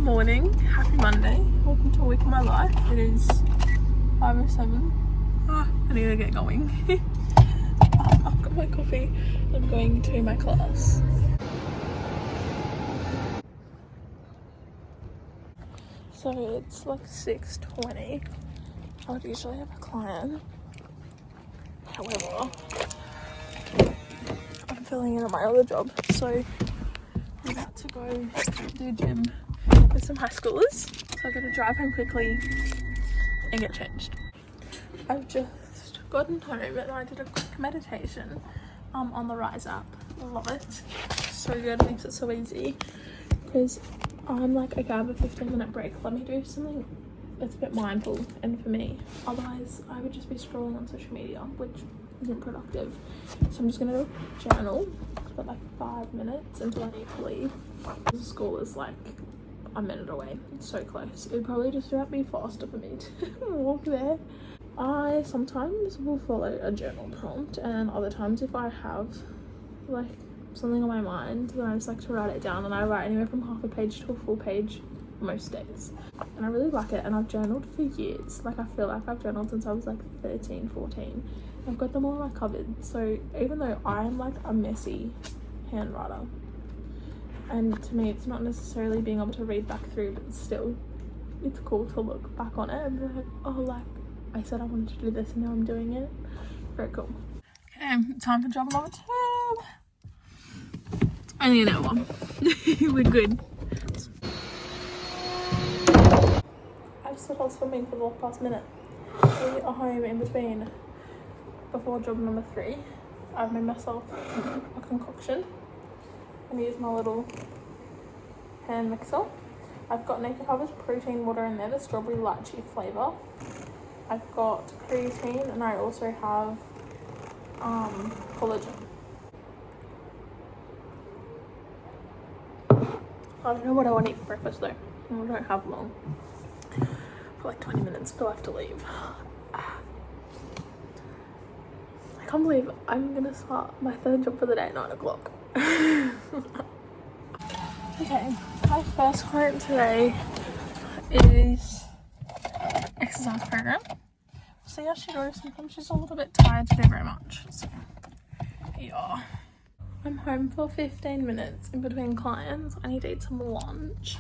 morning, happy Monday, welcome to a week of my life. It is 5:07. I need to get going. I've got my coffee, I'm going to my class. So it's like 6:20. I would usually have a client. However, I'm filling in on my other job, so I'm about to go do gym with some high schoolers. So I've got to drive home quickly and get changed. I've just gotten home and I did a quick meditation on the Rise app. I love it. So good, it makes it so easy. Because I'm like, okay, I have a 15-minute break. Let me do something that's a bit mindful and for me. Otherwise, I would just be scrolling on social media, which isn't productive. So I'm just gonna do a journal for like 5 minutes until I need to leave. The school is like a minute away. It's so close. It would probably just about be faster for me to walk there. I sometimes will follow a journal prompt, and other times if I have like something on my mind, then I just like to write it down, and I write anywhere from half a page to a full page most days. And I really like it, and I've journaled for years. Like I feel like I've journaled since I was like 13, 14. I've got them all in my cupboard. So even though I'm like a messy handwriter, and to me it's not necessarily being able to read back through, but still it's cool to look back on it and be like, oh, like I said I wanted to do this and now I'm doing it. Very cool. Okay, time for job number 2. It's only an hour. We're good. I just thought I was swimming for the past minute. We are home in between before job number 3. I've made myself a concoction. I'm gonna use my little hand mixer. I've got Naked Harvest protein water in there, the strawberry lychee flavour. I've got creatine, and I also have collagen. I don't know what I want to eat for breakfast though. I don't have long. For like 20 minutes till I have to leave. I can't believe I'm gonna start my 3rd job for the day at 9 o'clock. Okay, my first client today is exercise program. See how she goes. Sometimes she's a little bit tired to do very much. So, yeah. I'm home for 15 minutes in between clients. I need to eat some lunch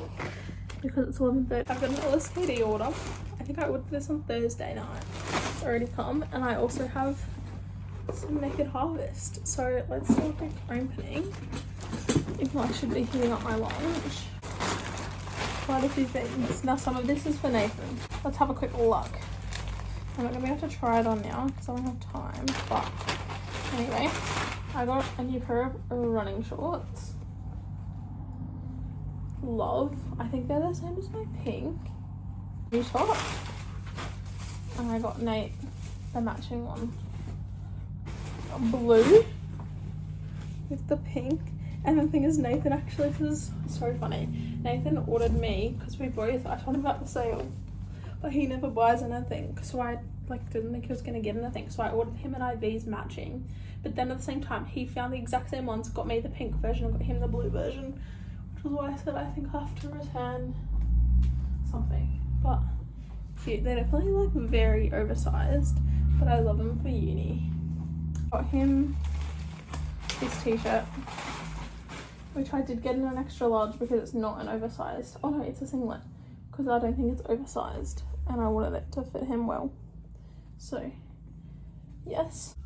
because it's 11:30. I've got an LSPD order. I think I ordered this on Thursday night. It's already come, and I also have some Naked Harvest. So let's do a quick opening. Even though I should be heating up my lunch. Quite a few things. Now some of this is for Nathan. Let's have a quick look. I'm not gonna be able to try it on now because I don't have time. But anyway, I got a new pair of running shorts. Love. I think they're the same as my pink. New top. And I got Nate the matching one. Blue with the pink. And the thing is, Nathan actually, this is so funny. Nathan ordered me, because I told him about the sale, but he never buys anything. So I didn't think he was going to get anything. So I ordered him and IVs matching. But then at the same time, he found the exact same ones, got me the pink version, and got him the blue version. Which was why I said I think I have to return something. But cute. They're definitely very oversized, but I love them for uni. Got him this t-shirt, which I did get in an extra large because it's not an oversized. Oh no, it's a singlet because I don't think it's oversized and I wanted it to fit him well. So yes,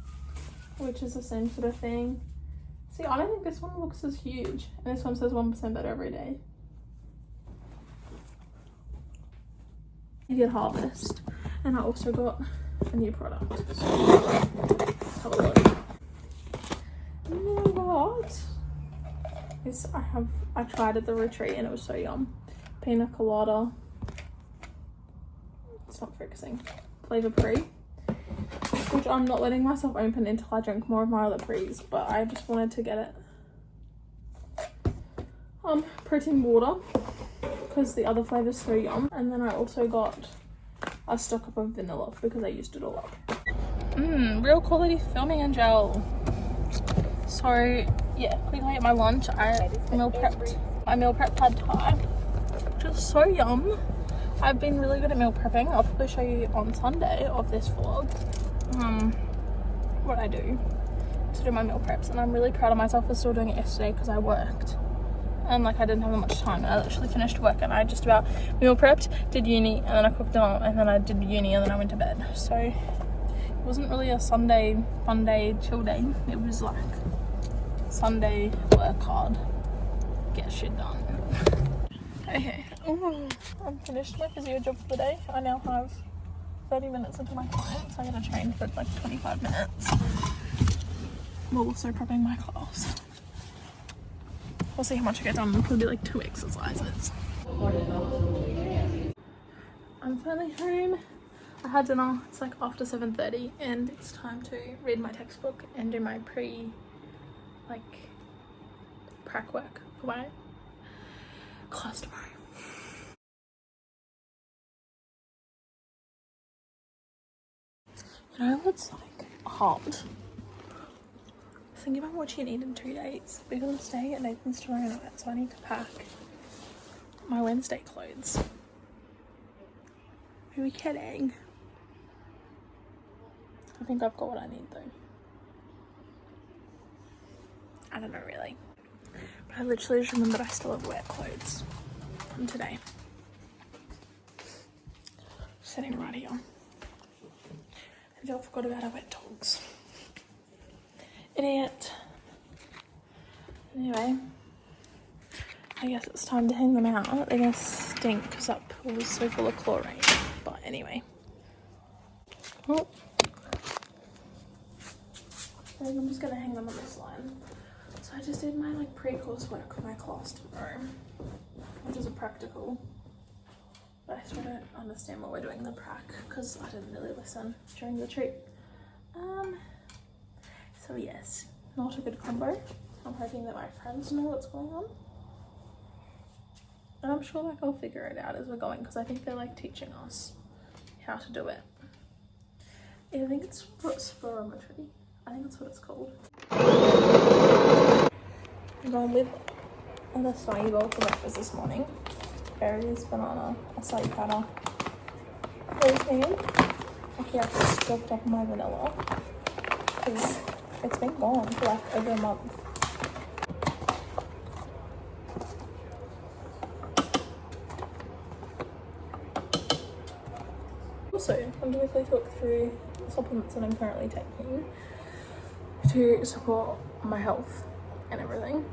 which is the same sort of thing. See, I don't think this one looks as huge, and this one says 1% better every day. Naked Harvest, and I also got a new product. So let's have a look. What? This I tried at the retreat and it was so yum. Pina colada. It's not focusing. Flavor Pre, which I'm not letting myself open until I drink more of my other Pre's, but I just wanted to get it. Protein water because the other flavor's so yum. And then I also got a stock up of vanilla because I used it all up. Real quality filming and gel. So yeah, quickly at my lunch, I meal prepped pad thai which is so yum. I've been really good at meal prepping. I'll probably show you on Sunday of this vlog what I do to do my meal preps, and I'm really proud of myself for still doing it yesterday because I worked and like I didn't have that much time. I literally finished work and I just about meal prepped, did uni, and then I cooked dinner, and then I did uni, and then I went to bed. So it wasn't really a Sunday fun day, chill day. It was like Sunday, work hard, get shit done. Okay, I'm finished my physio job for the day. I now have 30 minutes into my client, so I'm going to train for like 25 minutes while also prepping my class. We'll see how much I get done. It'll probably be like 2 exercises. I'm finally home. I had dinner. It's like after 7:30 and it's time to read my textbook and do my prac work for my class tomorrow. You know what's like hard? Thinking about what you need in 2 days because I'm staying at Nathan's tomorrow night, so I need to pack my Wednesday clothes. Are we kidding? I think I've got what I need though. I don't know really. But I literally just remembered I still have wet clothes from today. Sitting right here. And I forgot about our wet dogs. Idiot. Anyway, I guess it's time to hang them out. They're gonna stink because that pool was so full of chlorine. But anyway. Oh. I think I'm just gonna hang them on this line. So I just did my like pre-course work for my class tomorrow, which is a practical. But I still don't understand what we're doing in the prac because I didn't really listen during the trip. So yes, not a good combo. I'm hoping that my friends know what's going on. And I'm sure like I'll figure it out as we're going because I think they're like teaching us how to do it. I think it's spirometry. I think that's what it's called. I'm going with the acai bowl for breakfast this morning. Berries, banana, acai powder, protein. Actually, I just stocked up my vanilla because it's been gone for like over a month. Also, I'm going to quickly talk through the supplements that I'm currently taking to support my health and everything.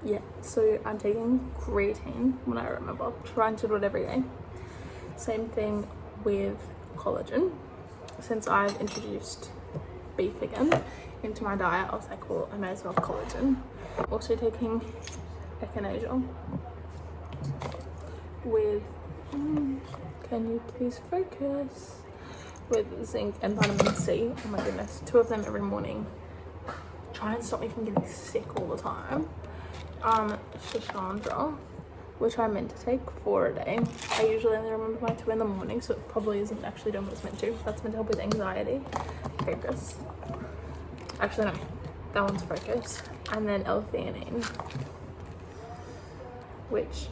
Yeah, so I'm taking creatine when I remember, trying to do it every day. Same thing with collagen. Since I've introduced beef again into my diet, I was like, well, I may as well have collagen. Also taking echinacea with, can you please focus? With zinc and vitamin C. Oh my goodness, 2 of them every morning. Try and stop me from getting sick all the time. Shishandra, which I meant to take 4 a day. I usually only remember my 2 in the morning, so it probably isn't actually doing what it's meant to. That's meant to help with anxiety, focus. Actually no, that one's focus. And then L-theanine, which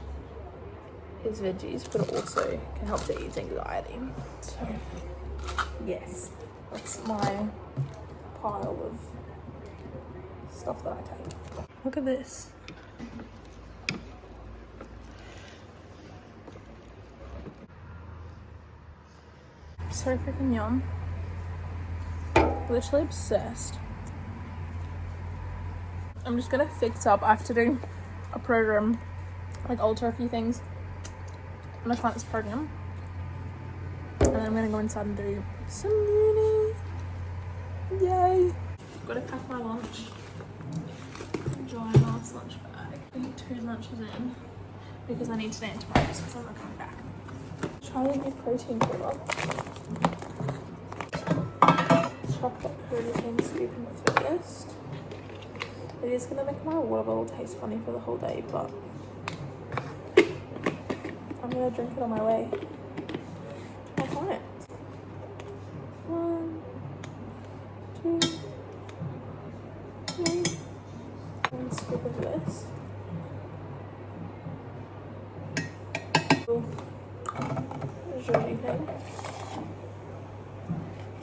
is veggies, but it also can help to ease anxiety. So yes, that's my pile of stuff that I take. Look at this. So freaking yum. Literally obsessed. I'm just gonna fix up. I have to do a program, like alter a few things. I'm gonna find this program. And then I'm gonna go inside and do some uni. Yay. I've gotta pack my lunch. Enjoy my last lunch bag. I need 2 lunches in because I need to stay in tomorrow because I'm not coming back. Try the new protein powder. Chocolate protein scoop in the first. It is gonna make my water bottle taste funny for the whole day, but I'm gonna drink it on my way. I'll try it. 1, 2, 3. 1 scoop of this. Zhuzhi thing.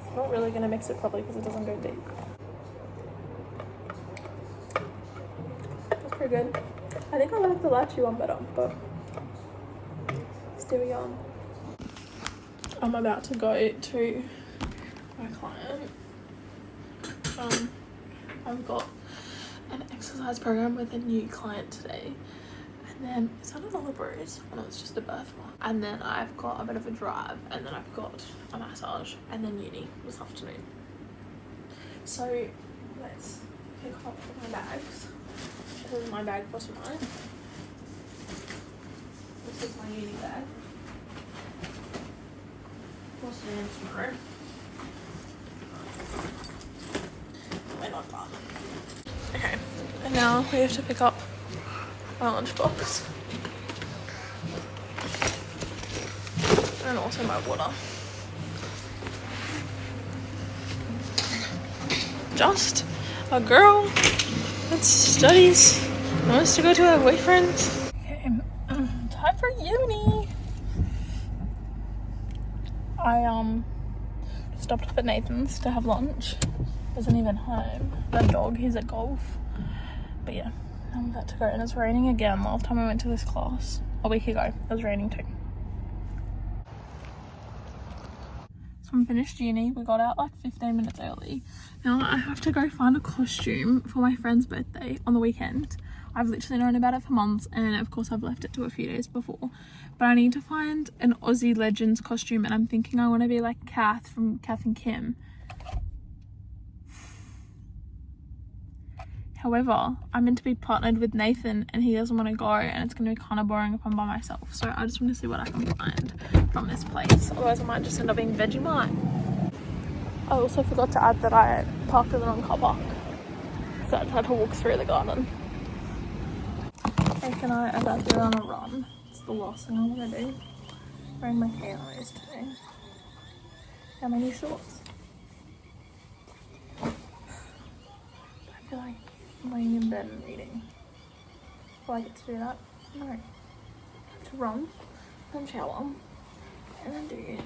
I'm not really going to mix it properly because it doesn't go deep. That's pretty good. I think I like the lychee one better, but still yum. I'm about to go to my client. I've got an exercise program with a new client today, and then is that another bruise? Oh no, it's just a birth one. And then I've got a bit of a drive, and then I've got a massage, and then uni this afternoon. So let's pick up my bags. This is my bag for tonight. This is my uni bag. What's the name tomorrow? We're not done. Okay, and now we have to pick up my lunchbox and also my water. Just a girl that studies and wants to go to her boyfriend. Okay, time for uni. I stopped off at Nathan's to have lunch. Wasn't even home. The dog, he's at golf. But yeah, I'm about to go, and it's raining again. Last time I went to this class a week ago, it was raining too. So I'm finished uni. We got out like 15 minutes early. Now I have to go find a costume for my friend's birthday on the weekend. I've literally known about it for months, and of course I've left it to a few days before. But I need to find an Aussie Legends costume, and I'm thinking I want to be like Kath from Kath and Kim. However, I'm meant to be partnered with Nathan, and he doesn't want to go, and it's going to be kind of boring if I'm by myself. So I just want to see what I can find from this place. Otherwise I might just end up being Vegemite. I also forgot to add that I parked in the wrong car park, so I had to walk through the garden. Jake and I are about to go on a run. It's the last thing I want to do. Wearing my KOs today. And my new shorts. I feel like laying in bed and reading. Do I get to do that? No. I have to run and shower and then do it.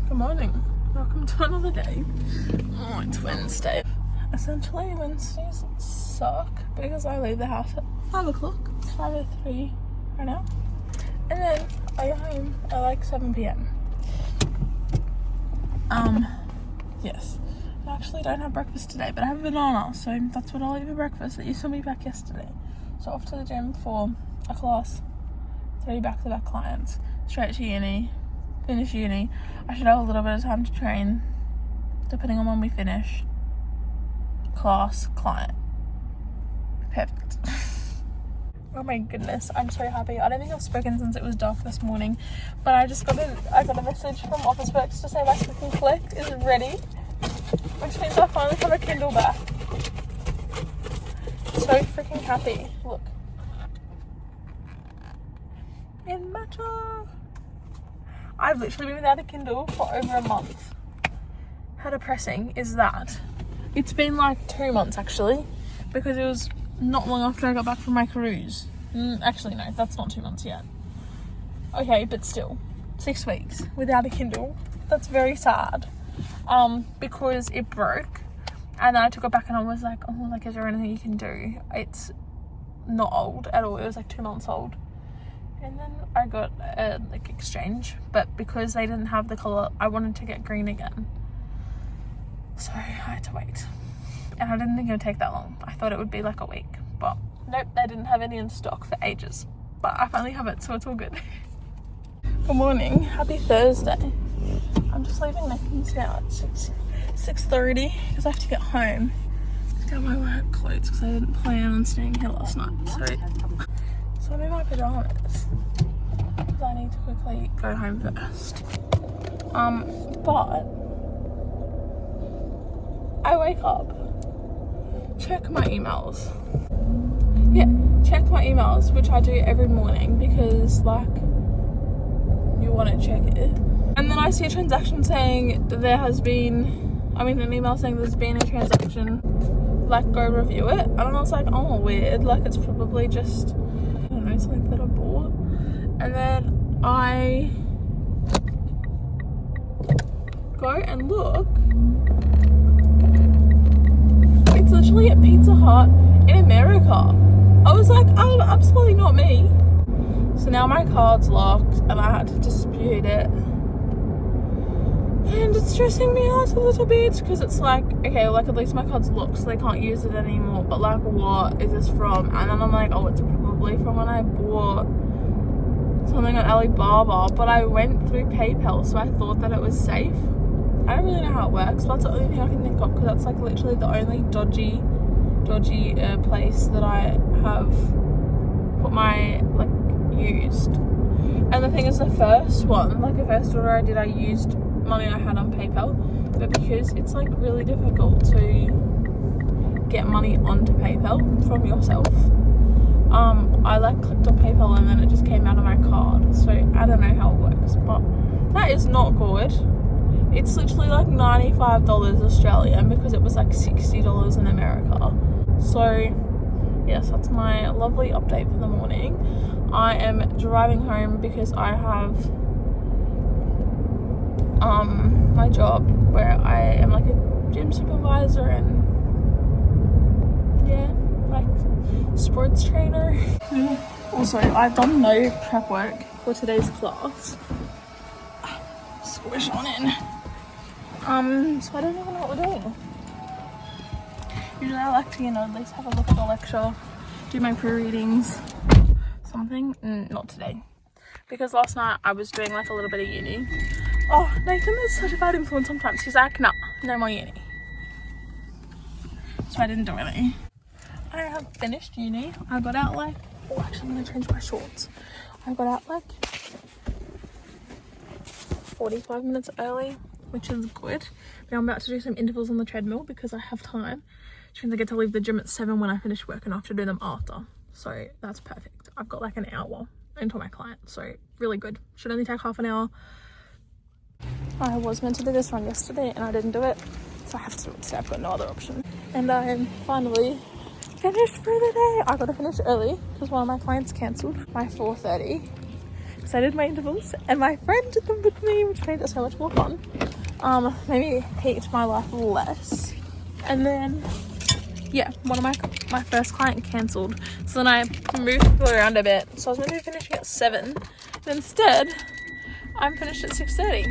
Good morning. Welcome to another day. Oh, it's Wednesday. Essentially, Wednesdays suck because I leave the house at 5 o'clock. It's 5:03 right now. And then I get home at like 7 p.m. Yes. I actually don't have breakfast today, but I have a banana, so that's what I'll eat for breakfast. You saw me back yesterday. So off to the gym for a class, 3 back-to-back clients, straight to uni, finish uni. I should have a little bit of time to train, depending on when we finish. Class, client. Perfect. Oh my goodness, I'm so happy. I don't think I've spoken since it was dark this morning, but I got a message from Officeworks to say my click and collect is ready, which means I finally have a Kindle back. So freaking happy. Look. In matcha. I've literally been without a Kindle for over a month. How depressing is that? It's been like 2 months actually, because it was not long after I got back from my cruise. Actually no, that's not 2 months yet. Okay, but still, 6 weeks without a Kindle. That's very sad. Because it broke, and then I took it back and I was like, oh, like, is there anything you can do? It's not old at all. It was like 2 months old. And then I got a like exchange, but because they didn't have the colour, I wanted to get green again. So I had to wait. And I didn't think it would take that long. I thought it would be like a week, but nope, they didn't have any in stock for ages. But I finally have it, so it's all good. Good morning, happy Thursday. I'm just leaving Nathan's now at 6:30 because I have to get home to get my work clothes because I didn't plan on staying here last night. So I'm in my pajamas because I need to quickly go home first. But I wake up, check my emails. Yeah, check my emails, which I do every morning because like you want to check it. And then I see a transaction saying that there has been, an email saying there's been a transaction like go review it, and I was like, oh weird, like it's probably just, I don't know, something that I bought. And then I go and look, it's literally at Pizza Hut in America. I was like, oh, absolutely not me. So now my card's locked and I had to dispute it, and it's stressing me out a little bit because it's like, okay, like at least my card's locked so they can't use it anymore, but like what is this from? And then I'm like, oh, it's probably from when I bought something on Alibaba, but I went through PayPal, so I thought that it was safe. I don't really know how it works, but that's the only thing I can think of, because that's like literally the only dodgy place that I have put my like used. And the thing is, the first one, like the first order I did, I used money I had on PayPal, but because it's like really difficult to get money onto PayPal from yourself, I like clicked on PayPal and then it just came out of my card. So I don't know how it works, but that is not good. It's literally like $95 Australian because it was like $60 in America. So yes, that's my lovely update for the morning. I am driving home because I have my job where I am like a gym supervisor and yeah, like sports trainer. Also, I've done no prep work for today's class. Squish on in. So I don't even know what we're doing. Usually I like to, at least have a look at the lecture, do my pre-readings, something. Not today. Because last night I was doing like a little bit of uni. Oh, Nathan is such a bad influence sometimes. He's like, nah, no more uni. So I didn't do anything. I have finished uni. I got out like, oh, actually I'm gonna change my shorts. I got out like 45 minutes early, which is good. Now I'm about to do some intervals on the treadmill because I have time. Which means I get to leave the gym at 7 when I finish work, and I have to do them after. So that's perfect. I've got like an hour until my client, so really good. Should only take half an hour. I was meant to do this run yesterday and I didn't do it, so I have to do it today. I've got no other option. And I'm finally finished for the day. I got to finish early because one of my clients cancelled by 4:30. So I did my intervals and my friend did them with me, which made it so much more fun. Maybe hate my life less. And then yeah, one of my first client cancelled, so then I moved people around a bit. So I was meant to be finishing at 7, but instead I'm finished at 6:30,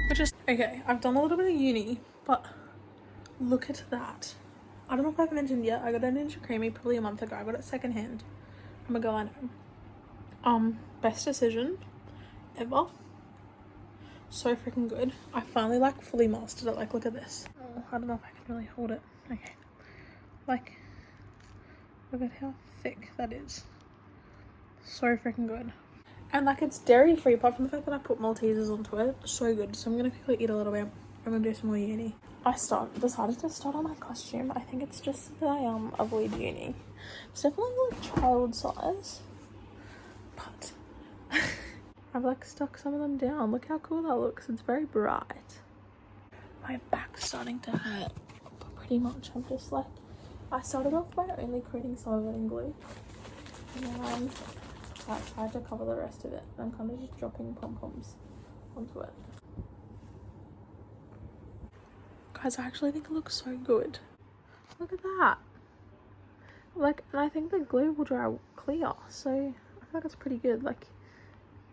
which is okay. I've done a little bit of uni, but look at that. I don't know if I've mentioned yet, I got a Ninja Creamy probably a month ago. I got it secondhand. I'm a girl, I know. Best decision ever. So freaking good. I finally like fully mastered it. Like, look at this. Oh, I don't know if I can really hold it. Okay, like look at how thick that is. So freaking good. And like it's dairy free apart from the fact that I put Maltesers onto it. So good. So I'm gonna quickly eat a little bit. I'm gonna do some more uni. I decided to start on my costume. I think it's just that I avoid uni. It's definitely like child size, but I've like stuck some of them down. Look how cool that looks. It's very bright. My back's starting to hurt, but pretty much I'm just like, I started off by only coating some of it in glue, and then I tried to cover the rest of it. I'm kind of just dropping pom-poms onto it. Guys, I actually think it looks so good. Look at that. Like, and I think the glue will dry clear, so I feel like it's pretty good. Like,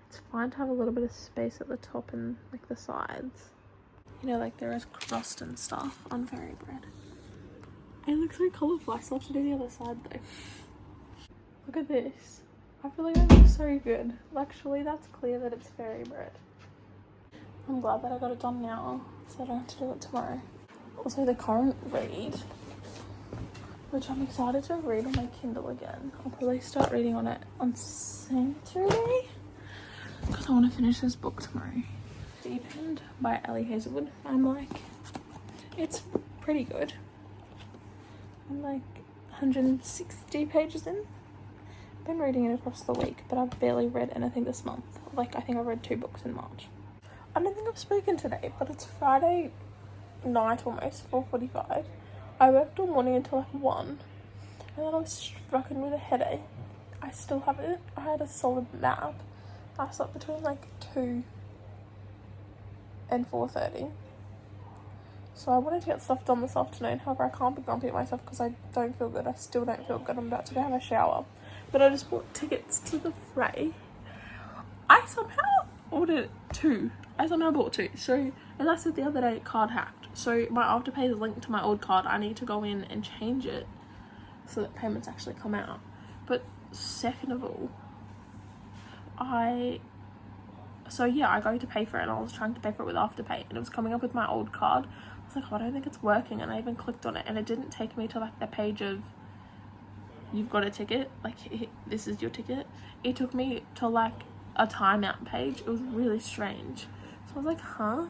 it's fine to have a little bit of space at the top and like the sides. Like there is crust and stuff on fairy bread. It looks so colourful. I still have to do the other side though. Look at this. I feel like that looks so good. Actually, that's clear that it's fairy bread. I'm glad that I got it done now, so I don't have to do it tomorrow. Also, the current read, which I'm excited to read on my Kindle again. I'll probably start reading on it on Saturday, because I want to finish this book tomorrow. Deep End by Ali Hazelwood. I'm like, it's pretty good. I'm like 160 pages in. I've been reading it across the week, but I've barely read anything this month. Like, I think I've read 2 books in March. I don't think I've spoken today, but it's Friday night almost, 4:45. I worked all morning until like 1, and then I was struggling with a headache. I still have it. I had a solid nap. I slept between like 2 and 4:30. So I wanted to get stuff done this afternoon. However, I can't be grumpy at myself because I don't feel good. I still don't feel good. I'm about to go have a shower. But I just bought tickets to the fray. I somehow ordered 2. I somehow bought 2. So as I said the other day, card hacked. So my Afterpay is linked to my old card. I need to go in and change it so that payments actually come out. But second of all, I go to pay for it, and I was trying to pay for it with Afterpay, and it was coming up with my old card. I was like, oh, I don't think it's working, and I even clicked on it, and it didn't take me to like the page of you've got a ticket, like this is your ticket. It took me to like a timeout page. It was really strange. So I was like, huh?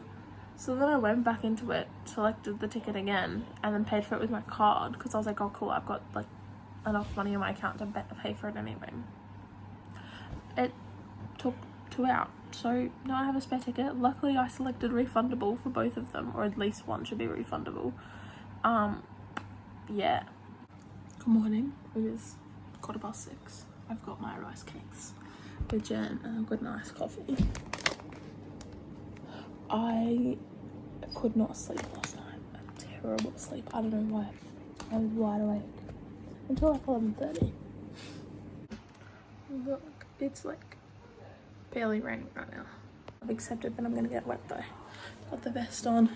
So then I went back into it, selected the ticket again, and then paid for it with my card because I was like, oh cool, I've got like enough money in my account to pay for it anyway. It took 2 hours. So now I have a spare ticket. Luckily I selected refundable for both of them, or at least one should be refundable. Yeah. Good morning. It is 6:15. I've got my rice cakes with jam and I've got a nice coffee. I could not sleep last night. A terrible sleep. I don't know why. I was wide awake until like 11:30. Look, it's like barely raining right now. I've accepted that I'm gonna get wet though. Got the vest on,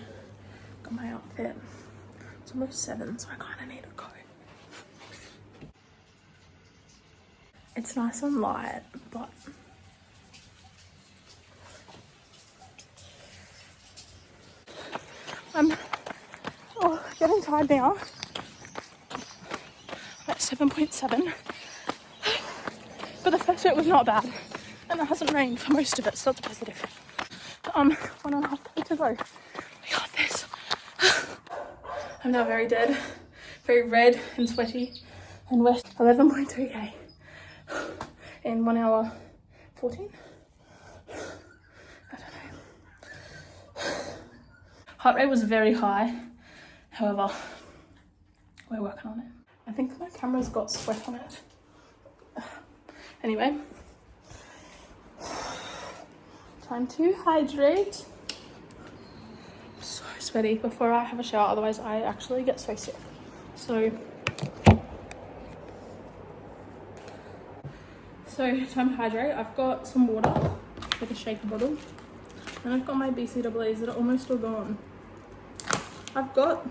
got my outfit. It's almost 7, so I kind of need to go. It's nice and light, but I'm getting tired now. At 7.7. But the first bit was not bad, and it hasn't rained for most of it, so that's a positive. 1.5 days to go. We got this. I'm now very dead, very red and sweaty and wet. 11.2k in 1 hour 14. I don't know. Heart rate was very high, however, we're working on it. I think my camera's got sweat on it. Anyway, time to hydrate. I'm so sweaty before I have a shower, otherwise I actually get so sick. So time to hydrate. I've got some water, like a shaker bottle, and I've got my BCAAs that are almost all gone. I've got,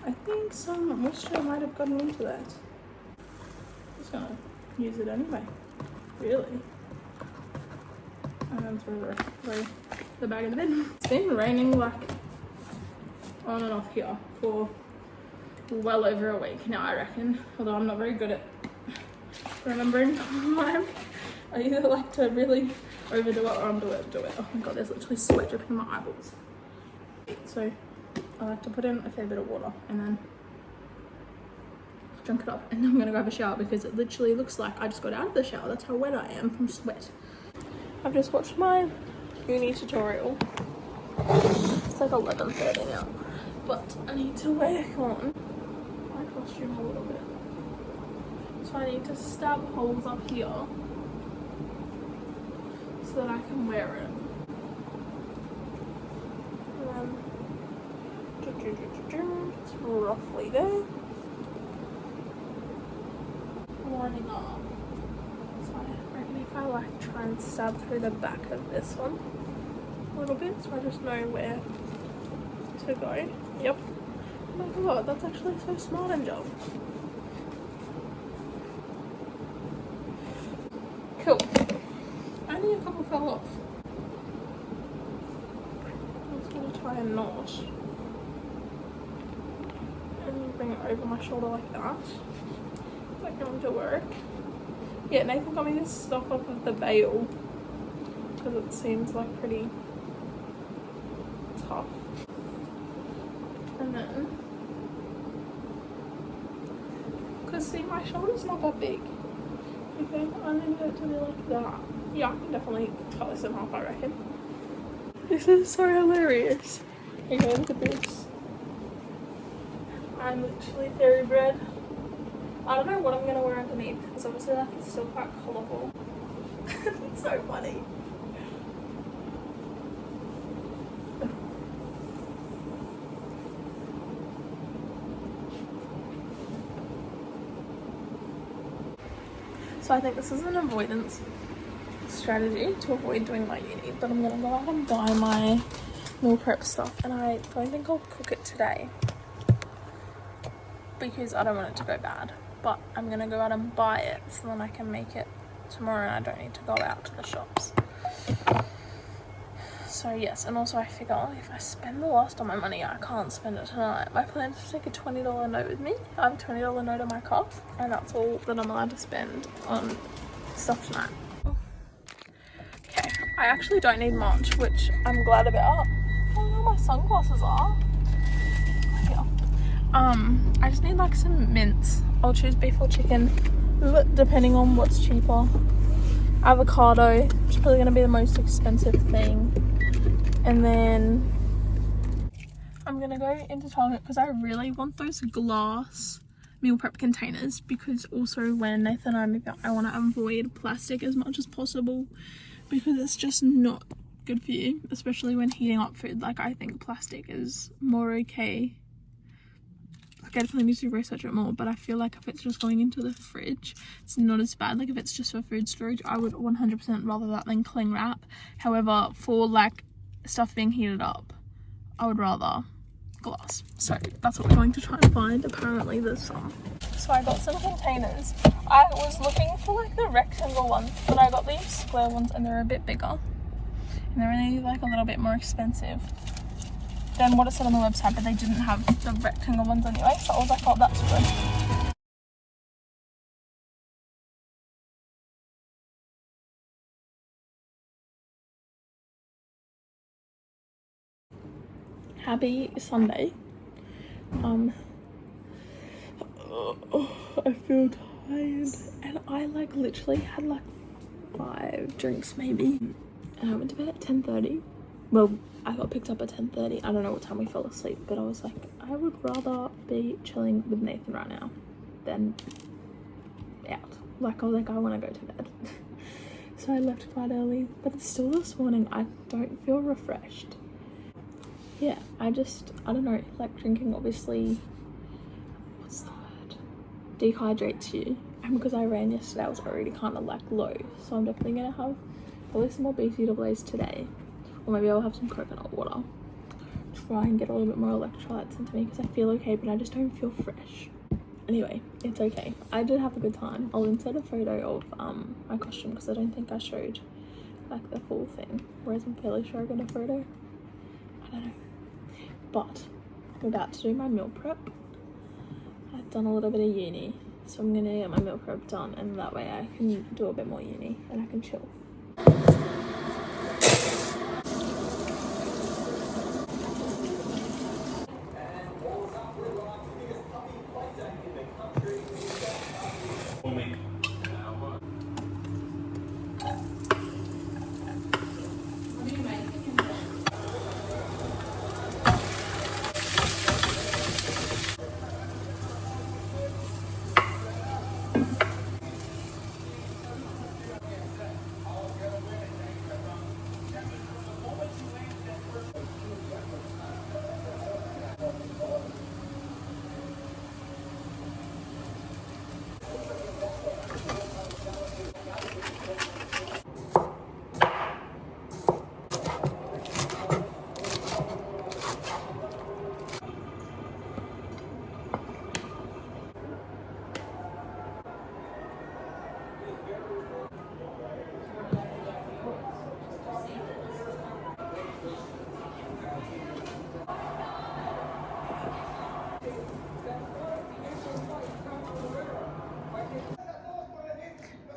I think some moisture might have gotten into that. I'm just gonna use it anyway, really. And then throw the bag in the bin. It's been raining like on and off here for well over a week now, I reckon. Although I'm not very good at remembering time. I either like to really overdo it or underdo it. Oh my god, there's literally sweat dripping in my eyeballs. So I like to put in a fair bit of water and then drink it up, and then I'm gonna grab a shower because it literally looks like I just got out of the shower. That's how wet I am from sweat. I've just watched my uni tutorial. It's like 11:30 now, but I need to work on my costume a little bit. So I need to stab holes up here so that I can wear it. It's roughly there. Lining up. So I reckon if I like try and stab through the back of this one a little bit, so I just know where to go. Yep. Oh my god, that's actually so smart and job. Cool. Only a couple fell off. I'm just gonna try and not. And bring it over my shoulder like that. Is that going to work? Yeah, Nathan got me this stuff off of the Bale because it seems like pretty tough. And then, because see, my shoulder's not that big. Okay, I need it to be like that. Yeah, I can definitely cut this in half, I reckon. This is so hilarious. Okay, look at this. I'm literally fairy bread. I don't know what I'm gonna wear underneath because obviously like it's still quite colourful. It's so funny. So I think this is an avoidance strategy to avoid doing my uni, but I'm gonna go out and buy my meal prep stuff, and I don't think I'll cook it today because I don't want it to go bad, but I'm gonna go out and buy it so then I can make it tomorrow and I don't need to go out to the shops. So yes, and also I figure if I spend the last of my money, I can't spend it tonight. My plan is to take a $20 note with me. I have a $20 note in my car, and that's all that I'm allowed to spend on stuff tonight. Okay, I actually don't need much, which I'm glad about. I don't know where my sunglasses are. Here. I just need like some mints. I'll choose beef or chicken, depending on what's cheaper. Avocado, which is probably going to be the most expensive thing. And then I'm going to go into Target because I really want those glass meal prep containers, because also when Nathan and I move out, I want to avoid plastic as much as possible because it's just not good for you, especially when heating up food. Like, I think plastic is more okay. Like, I definitely need to research it more, but I feel like if it's just going into the fridge, it's not as bad. Like, if it's just for food storage, I would 100% rather that than cling wrap. However, for like stuff being heated up, I would rather glass. So that's what we're going to try and find. Apparently there's some. So I got some containers. I was looking for like the rectangle ones, but I got these square ones and they're a bit bigger. And they're only like a little bit more expensive than what it said on the website, but they didn't have the rectangle ones anyway. So I was like, oh, that's good. Happy Sunday. I feel tired, and I like literally had like 5 drinks maybe, and I went to bed at 10:30. Well, I got picked up at 10:30. I don't know what time we fell asleep, but I was like, I would rather be chilling with Nathan right now than out. Like, I was like, I want to go to bed. So I left quite early, but it's still this morning. I don't feel refreshed. Yeah, I don't know, like drinking obviously, what's the word, dehydrates you, and because I ran yesterday I was already kind of like low, so I'm definitely gonna have probably some more BCAAs today, or maybe I'll have some coconut water, try and get a little bit more electrolytes into me because I feel okay, but I just don't feel fresh. Anyway, it's okay. I did have a good time. I'll insert a photo of my costume because I don't think I showed like the full thing, whereas I'm fairly sure I got a photo. I don't know. But I'm about to do my meal prep. I've done a little bit of uni, so I'm gonna get my meal prep done, and that way I can do a bit more uni and I can chill.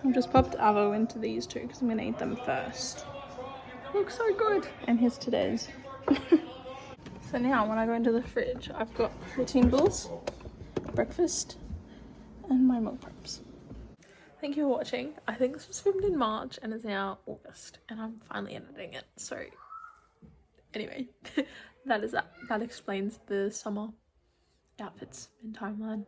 I've just popped avo into these two because I'm going to eat them first. Looks so good. And here's today's. So now when I go into the fridge, I've got protein balls, breakfast, and my meal preps. Thank you for watching. I think this was filmed in March and it's now August and I'm finally editing it. So anyway, that is that. That explains the summer outfits in timeline.